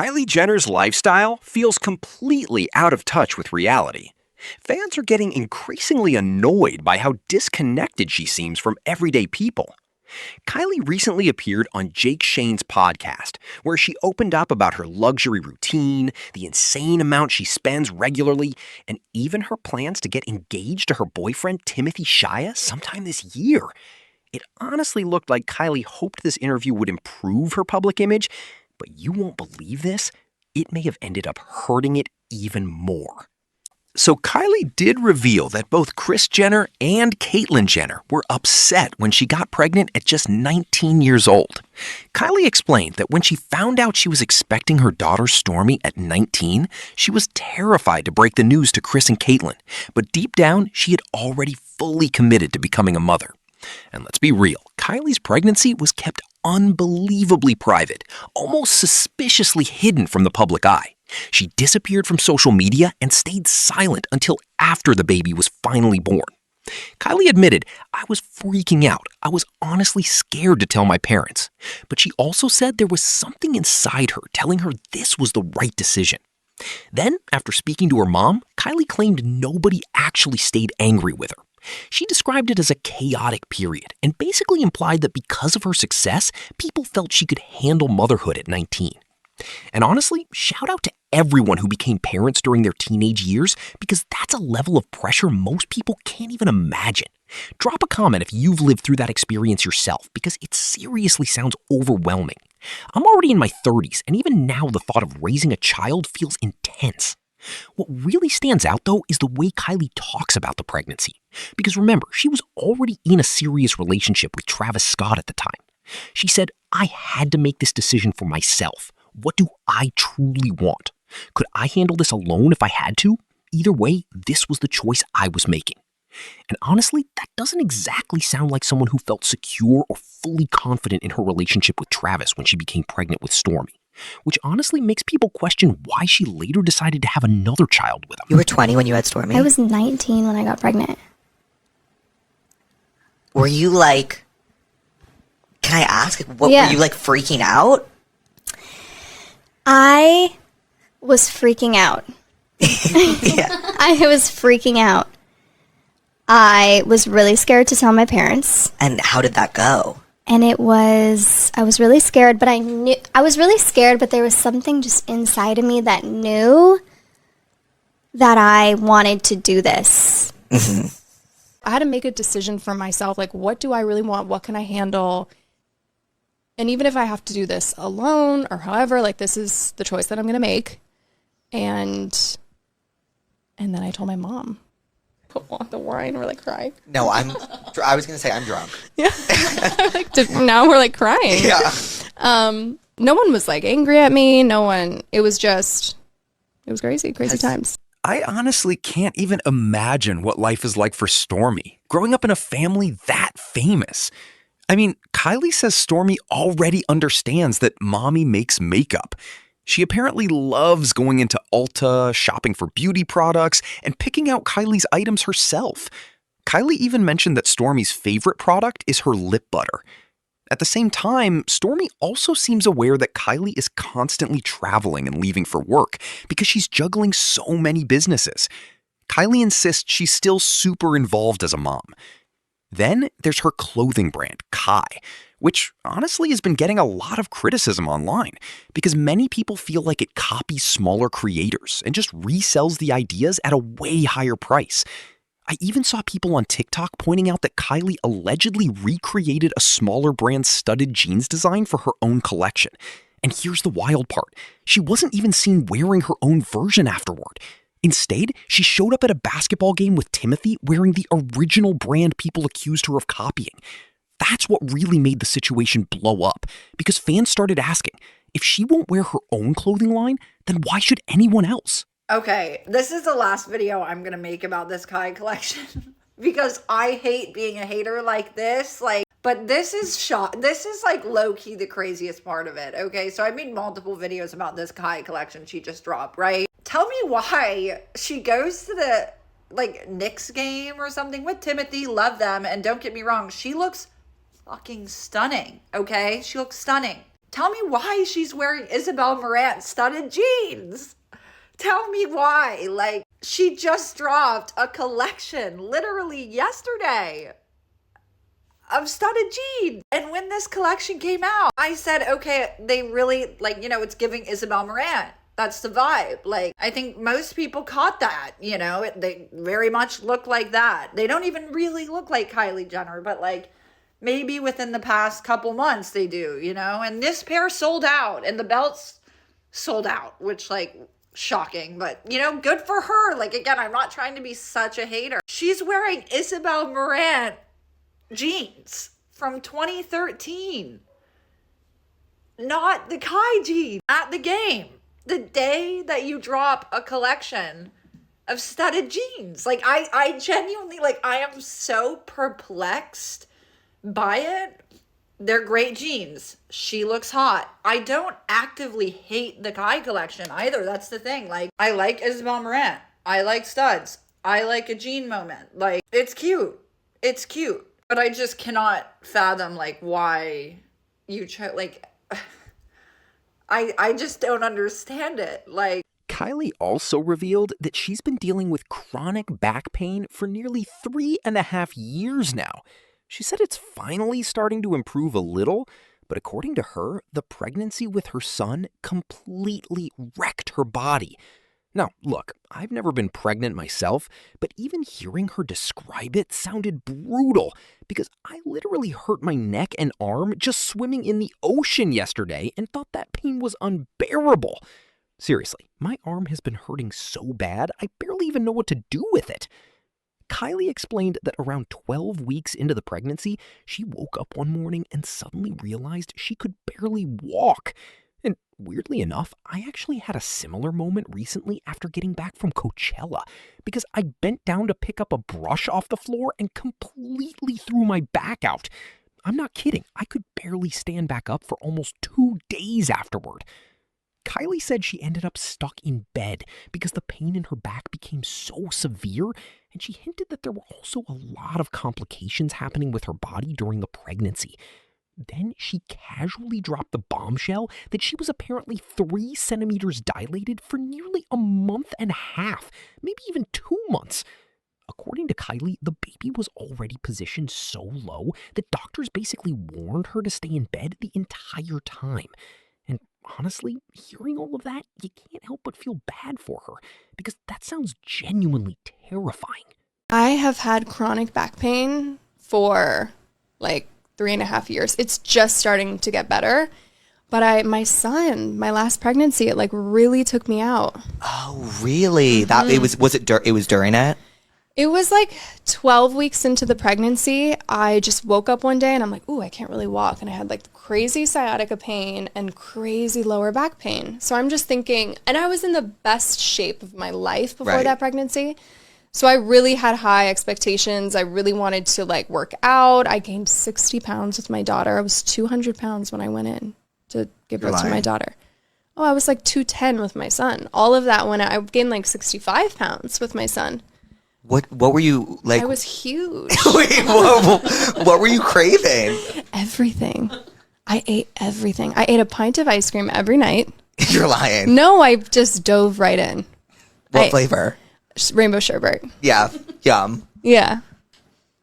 Kylie Jenner's lifestyle feels completely out of touch with reality. Fans are getting increasingly annoyed by how disconnected she seems from everyday people. Kylie recently appeared on Jake Shane's podcast, where she opened up about her luxury routine, the insane amount she spends regularly, and even her plans to get engaged to her boyfriend Timothée Chalamet sometime this year. It honestly looked like Kylie hoped this interview would improve her public image, but you won't believe this, it may have ended up hurting it even more. So Kylie did reveal that both Kris Jenner and Caitlyn Jenner were upset when she got pregnant at just 19 years old. Kylie explained that when she found out she was expecting her daughter Stormi at 19, she was terrified to break the news to Kris and Caitlyn, but deep down, she had already fully committed to becoming a mother. And let's be real, Kylie's pregnancy was kept unbelievably private, almost suspiciously hidden from the public eye. She disappeared from social media and stayed silent until after the baby was finally born. Kylie admitted, "I was freaking out. I was honestly scared to tell my parents." But she also said there was something inside her telling her this was the right decision. Then, after speaking to her mom, Kylie claimed nobody actually stayed angry with her. She described it as a chaotic period and basically implied that because of her success, people felt she could handle motherhood at 19. And honestly, shout out to everyone who became parents during their teenage years, because that's a level of pressure most people can't even imagine. Drop a comment if you've lived through that experience yourself, because it seriously sounds overwhelming. I'm already in my 30s, and even now the thought of raising a child feels intense. What really stands out, though, is the way Kylie talks about the pregnancy. Because remember, she was already in a serious relationship with Travis Scott at the time. She said, "I had to make this decision for myself. What do I truly want? Could I handle this alone if I had to? Either way, this was the choice I was making." And honestly, that doesn't exactly sound like someone who felt secure or fully confident in her relationship with Travis when she became pregnant with Stormi, which honestly makes people question why she later decided to have another child with him. You were 20 when you had Stormi? I was 19 when I got pregnant. Were you like, can I ask, were you like freaking out? I was freaking out. Yeah. I was freaking out. I was really scared to tell my parents. And how did that go? And I was really scared, but there was something just inside of me that knew that I wanted to do this. Mm-hmm. I had to make a decision for myself, like, what do I really want? What can I handle? And even if I have to do this alone or however, like, this is the choice that I'm going to make. And then I told my mom. Put on the wine, we're like crying. No, I was going to say I'm drunk. Yeah. Now we're like crying. Yeah. No one was like angry at me. No one, it was crazy times. I honestly can't even imagine what life is like for Stormi, growing up in a family that famous. I mean, Kylie says Stormi already understands that mommy makes makeup. She apparently loves going into Ulta, shopping for beauty products, and picking out Kylie's items herself. Kylie even mentioned that Stormi's favorite product is her lip butter. At the same time, Stormi also seems aware that Kylie is constantly traveling and leaving for work because she's juggling so many businesses. Kylie insists she's still super involved as a mom. Then there's her clothing brand, Kai, which honestly has been getting a lot of criticism online because many people feel like it copies smaller creators and just resells the ideas at a way higher price. I even saw people on TikTok pointing out that Kylie allegedly recreated a smaller brand's studded jeans design for her own collection. And here's the wild part. She wasn't even seen wearing her own version afterward. Instead, she showed up at a basketball game with Timothée wearing the original brand people accused her of copying. That's what really made the situation blow up, because fans started asking, if she won't wear her own clothing line, then why should anyone else? Okay, this is the last video I'm going to make about this Kai collection because I hate being a hater like this. But this is like low-key the craziest part of it, okay? So I made multiple videos about this Kai collection she just dropped, right? Tell me why she goes to the, Knicks game or something with Timothée, love them, and don't get me wrong, she looks fucking stunning, okay? She looks stunning. Tell me why she's wearing Isabel Marant studded jeans. Tell me why. Like, she just dropped a collection literally yesterday of studded jeans. And when this collection came out, I said, okay, they really, like, you know, it's giving Isabel Marant. That's the vibe. Like, I think most people caught that, you know, they very much look like that. They don't even really look like Kylie Jenner, but like maybe within the past couple months they do, you know, and this pair sold out and the belts sold out, which like shocking, but you know, good for her. Like, again, I'm not trying to be such a hater. She's wearing Isabel Marant jeans from 2013, not the Kai jeans at the game. The day that you drop a collection of studded jeans. Like, I genuinely, like, I am so perplexed by it. They're great jeans. She looks hot. I don't actively hate the Kai collection either. That's the thing. Like, I like Isabel Marant. I like studs. I like a jean moment. Like, it's cute. It's cute. But I just cannot fathom, like, why you chose, like... I just don't understand it. Like, Kylie also revealed that she's been dealing with chronic back pain for nearly 3.5 years now. She said it's finally starting to improve a little, but according to her, the pregnancy with her son completely wrecked her body. Now, look, I've never been pregnant myself, but even hearing her describe it sounded brutal because I literally hurt my neck and arm just swimming in the ocean yesterday and thought that pain was unbearable. Seriously, my arm has been hurting so bad, I barely even know what to do with it. Kylie explained that around 12 weeks into the pregnancy, she woke up one morning and suddenly realized she could barely walk. And weirdly enough, I actually had a similar moment recently after getting back from Coachella because I bent down to pick up a brush off the floor and completely threw my back out. I'm not kidding. I could barely stand back up for almost 2 days afterward. Kylie said she ended up stuck in bed because the pain in her back became so severe, and she hinted that there were also a lot of complications happening with her body during the pregnancy. Then she casually dropped the bombshell that she was apparently 3 centimeters dilated for nearly a month and a half, maybe even 2 months. According to Kylie, the baby was already positioned so low that doctors basically warned her to stay in bed the entire time. And honestly, hearing all of that, you can't help but feel bad for her because that sounds genuinely terrifying. I have had chronic back pain for like 3.5 years. It's just starting to get better. But my son, my last pregnancy, it like really took me out. Oh, really? That it was during it? It was like 12 weeks into the pregnancy. I just woke up one day and I'm like, ooh, I can't really walk. And I had like crazy sciatica pain and crazy lower back pain. So I'm just thinking, and I was in the best shape of my life before that pregnancy. So I really had high expectations. I really wanted to like work out. I gained 60 pounds with my daughter. I was 200 pounds when I went in to give birth to my daughter. Oh, I was like 210 with my son. All of that when I gained like 65 pounds with my son. What were you like? I was huge. Wait, what were you craving? Everything. I ate everything. I ate a pint of ice cream every night. You're lying. No, I just dove right in. What flavor? Rainbow sherbet. Yeah. Yum. Yeah.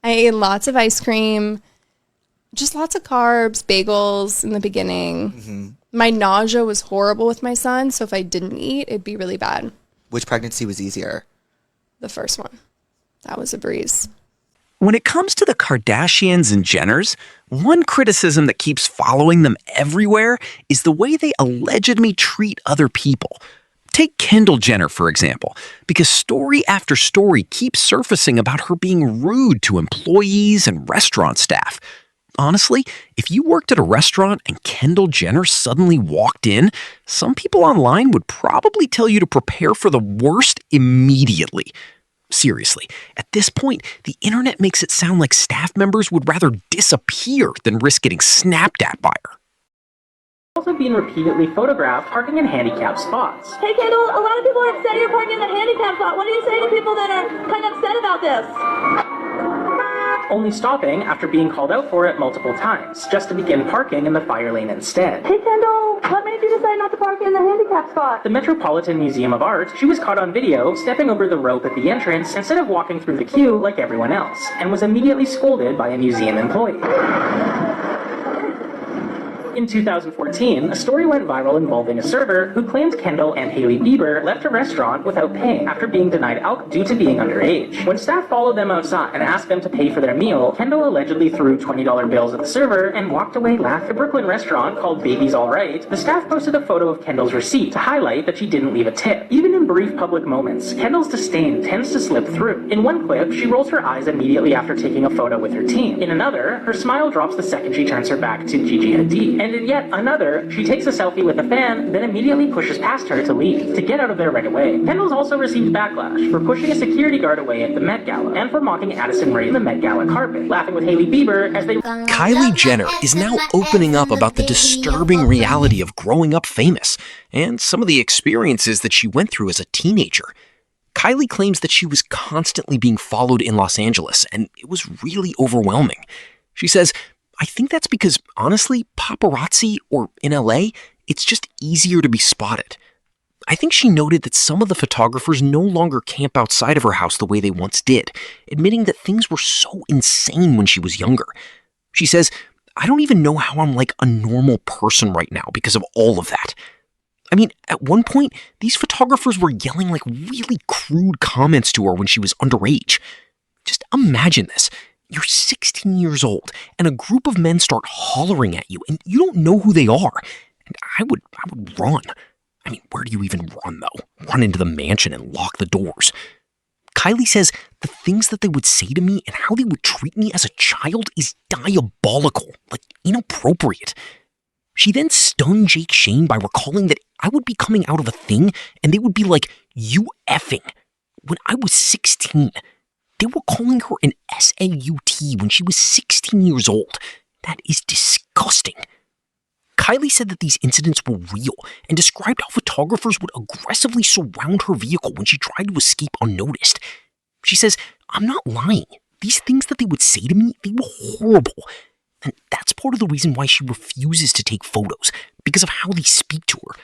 I ate lots of ice cream, just lots of carbs, bagels in the beginning. Mm-hmm. My nausea was horrible with my son, so if I didn't eat, it'd be really bad. Which pregnancy was easier? The first one. That was a breeze. When it comes to the Kardashians and Jenners, one criticism that keeps following them everywhere is the way they allegedly treat other people. Take Kendall Jenner, for example, because story after story keeps surfacing about her being rude to employees and restaurant staff. Honestly, if you worked at a restaurant and Kendall Jenner suddenly walked in, some people online would probably tell you to prepare for the worst immediately. Seriously, at this point, the internet makes it sound like staff members would rather disappear than risk getting snapped at by her. Also being repeatedly photographed parking in handicapped spots. Hey Kendall, a lot of people are upset you're parking in the handicap spot. What do you say to people that are kind of upset about this? only stopping after being called out for it multiple times, just to begin parking in the fire lane instead. Hey Kendall, what made you decide not to park in the handicap spot? The Metropolitan Museum of Art, she was caught on video stepping over the rope at the entrance instead of walking through the queue like everyone else, and was immediately scolded by a museum employee. In 2014, a story went viral involving a server who claimed Kendall and Hailey Bieber left a restaurant without paying after being denied alcohol due to being underage. When staff followed them outside and asked them to pay for their meal, Kendall allegedly threw $20 bills at the server and walked away laughing. The Brooklyn restaurant called Baby's Alright, the staff posted a photo of Kendall's receipt to highlight that she didn't leave a tip. Even in brief public moments, Kendall's disdain tends to slip through. In one clip, she rolls her eyes immediately after taking a photo with her team. In another, her smile drops the second she turns her back to Gigi Hadid. And in yet another, she takes a selfie with a fan, then immediately pushes past her to leave, to get out of there right away. Kendall's also received backlash for pushing a security guard away at the Met Gala, and for mocking Addison Rae on the Met Gala carpet, laughing with Hailey Bieber as they... Kylie Jenner is now opening up about the disturbing reality of growing up famous, and some of the experiences that she went through as a teenager. Kylie claims that she was constantly being followed in Los Angeles, and it was really overwhelming. She says, I think that's because, honestly, paparazzi, or in LA, it's just easier to be spotted. I think she noted that some of the photographers no longer camp outside of her house the way they once did, admitting that things were so insane when she was younger. She says, I don't even know how I'm like a normal person right now because of all of that. I mean, at one point, these photographers were yelling like really crude comments to her when she was underage. Just imagine this. You're 16 years old, and a group of men start hollering at you, and you don't know who they are. And I would run. I mean, where do you even run, though? Run into the mansion and lock the doors. Kylie says the things that they would say to me and how they would treat me as a child is diabolical, like inappropriate. She then stunned Jake Shane by recalling that I would be coming out of a thing, and they would be like, you effing. When I was 16, they were calling her an SAUT when she was 16 years old. That is disgusting. Kylie said that these incidents were real and described how photographers would aggressively surround her vehicle when she tried to escape unnoticed. She says, I'm not lying. These things that they would say to me, they were horrible. And that's part of the reason why she refuses to take photos, because of how they speak to her.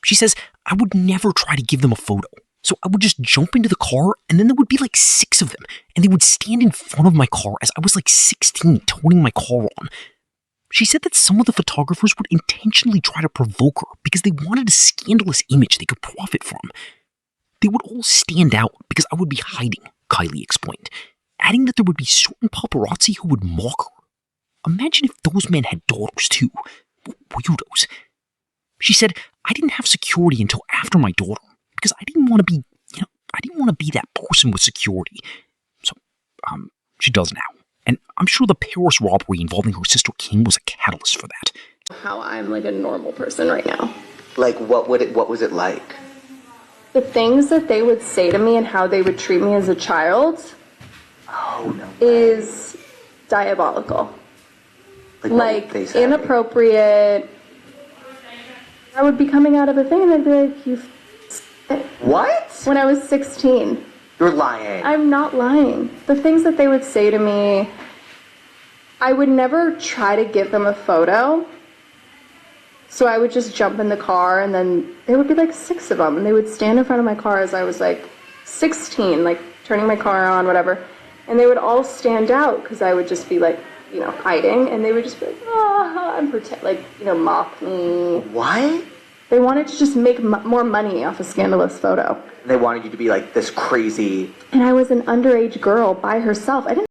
She says, I would never try to give them a photo. So I would just jump into the car, and then there would be like 6 of them, and they would stand in front of my car as I was like 16, toting my car on. She said that some of the photographers would intentionally try to provoke her because they wanted a scandalous image they could profit from. They would all stand out because I would be hiding, Kylie explained, adding that there would be certain paparazzi who would mock her. Imagine if those men had daughters too. Weirdos. She said, I didn't have security until after my daughter, because I didn't want to be, I didn't want to be that person with security. So, she does now. And I'm sure the Paris robbery involving her sister Kim was a catalyst for that. How I'm like a normal person right now. Like, what was it like? The things that they would say to me and how they would treat me as a child is diabolical. Like inappropriate. I would be coming out of a thing and they'd be like, you... What? When I was 16. You're lying. I'm not lying. The things that they would say to me, I would never try to give them a photo. So I would just jump in the car, and then there would be like 6 of them, and they would stand in front of my car as I was like 16, like turning my car on, whatever. And they would all stand out because I would just be like, hiding, and they would just be like, oh, and pretend, like, mock me. What? They wanted to just make more money off a scandalous photo. They wanted you to be like this crazy. And I was an underage girl by herself. I didn't